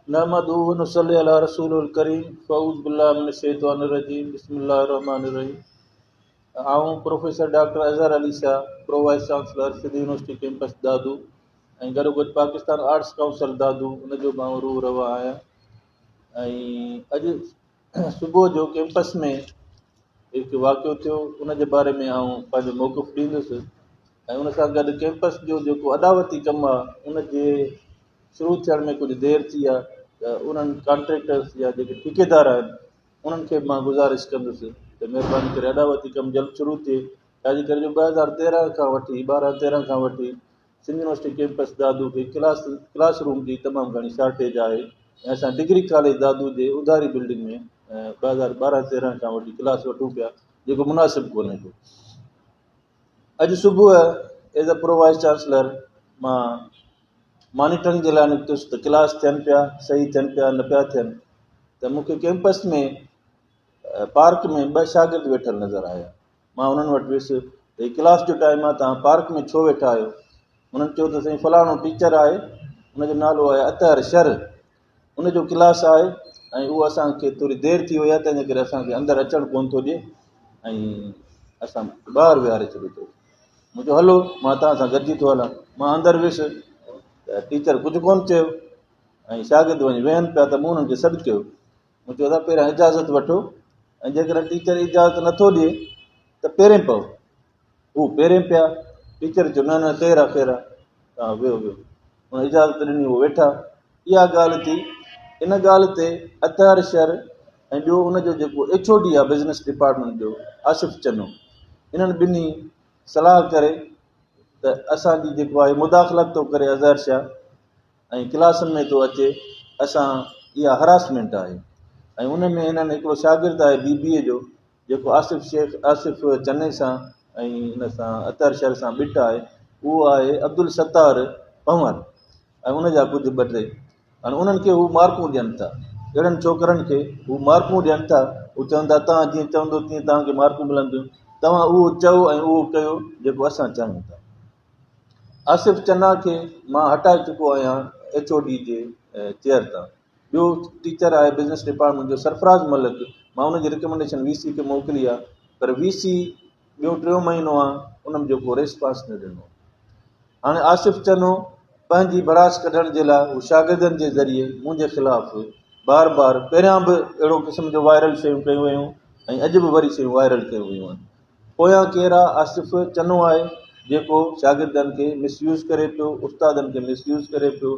नहमदुहु व नुसल्ली अला रसूलिल करीम फ़ऊज़ु बिल्लाहि मिनश शैतानिर रजीम बिस्मिल्लाहिर रहमानिर रहीम। आऊं professor doctor Azhar Ali Shah, pro vice chancellor Sindh university campus Dadu ऐं गॾोगॾु पाकिस्तान आर्ट्स काउंसिल दादू उनजो मां रूह रवा आहियां। ऐं अॼु सुबुह जो कैंपस में हिकु वाक़ियो थियो, उनजे बारे में आऊं पंहिंजो मौक़िफ़ ॾींदुसि ऐं उन सां गॾु कैंपस जो जेको अॾावती कमु आहे उनजे शुरू थियण में कुझु देरि थी आहे, त उन्हनि कॉन्ट्रेक्टर्स या जेके ठेकेदार आहिनि उन्हनि खे मां गुज़ारिश कंदुसि त महिरबानी करे अॾावती कमु जल्द शुरू थिए। छाजे करे जो 2013 खां वठी 12-13 खां वठी सिंध यूनिवर्सिटी कैंपस दादू खे क्लास रूम जी तमामु घणी शॉर्टेज आहे ऐं असां डिग्री कॉलेज दादू जे उधारी बिल्डिंग में 2012-13 खां वठी क्लास वठूं पिया, जेको मुनासिबु कोन्हे को। अॼु सुबुह as a pro vice chancellor मां मॉनिटरिंग जे लाइ निकितुसि त क्लास थियनि पिया, सही थियनि पिया, न पिया थियनि, त मूंखे कैंपस में पार्क में 2 शागिर्द वेठल नज़र आया। मां उन्हनि वटि वियुसि त हीउ क्लास जो टाइम आहे, तव्हां पार्क में छो वेठा आहियो? उन्हनि चयो त साईं फलाणो टीचर आहे, उनजो नालो आहे अतहर शर, उनजो क्लास आहे ऐं उहो असांखे थोरी देरि थी वई आहे, तंहिंजे करे असांखे अंदरि अचणु कोन थो ॾिए ऐं असां ॿाहिरि विहारे छॾियो अथई। मूं चयो हलो मां तव्हां सां गॾिजी थो हलां। मां अंदरि वियुसि त टीचर कुझु कोन चयो ऐं शागिर्द वञी वेहनि पिया, त मूं हुननि खे सॾु कयो। मूं चयो था पहिरियां इजाज़त वठो ऐं जेकर टीचर इजाज़त नथो ॾिए त पहिरें पओ। हू पहिरें पिया, टीचर चयो न न केरु आहे केरु आहे, तव्हां वियो वियो। हुन इजाज़त ॾिनी, उहो वेठा। इहा ॻाल्हि थी। इन ॻाल्हि ते अतहर शर ऐं ॿियो उनजो जेको HOD आहे बिज़नेस डिपार्टमेंट जो आसिफ़ चनो, इन्हनि ॿिन्ही सलाह करे त असांजी जेको आहे मुदाख़लत थो करे अज़हर शाह ऐं क्लासनि में थो अचे, असां इहा हरासमेंट आहे। ऐं उन में हिननि हिकिड़ो शागिर्द आहे BBA जो, जेको आसिफ़ चने सां ऐं हिन सां अतहर शर सां ॿिट आहे, उहो आहे अब्दुल सत्तार पंवर ऐं उनजा कुझु 2-3। हाणे उन्हनि खे हू मार्कूं ॾियनि था, अहिड़नि छोकिरनि खे हू मार्कूं ॾियनि था। हू चवनि था तव्हां जीअं चवंदो तीअं तव्हांखे मार्कूं मिलंदियूं, तव्हां उहो चओ ऐं उहो कयो जेको असां चाहियूं था। आसिफ़ चन्ना खे मां हटाए चुको आहियां HOD जे चेयर तां। ॿियो टीचर आहे बिज़नेस डिपार्टमेंट जो सरफराज़ मलिक, मां उनजी रिकमेंडेशन VC खे मोकिली आहे, पर VC ॿियो 3 महीनो आहे, उन्हनि जो को रेस्पॉन्स न ॾिनो। हाणे आसिफ़ चनो पंहिंजी भड़ास कढण जे लाइ हू शागिर्दनि जे ज़रिए मुंहिंजे ख़िलाफ़ु बार बार पहिरियां बि अहिड़ो क़िस्म जो वायरल शयूं कयूं वियूं ऐं अॼु बि वरी शयूं वायरल कयूं वियूं आहिनि। पोयां केरु आहे? आसिफ़ चनो आहे, जेको शागिर्दनि खे मिसयूज़ करे पियो, उस्तादनि खे मिसयूज़ करे पियो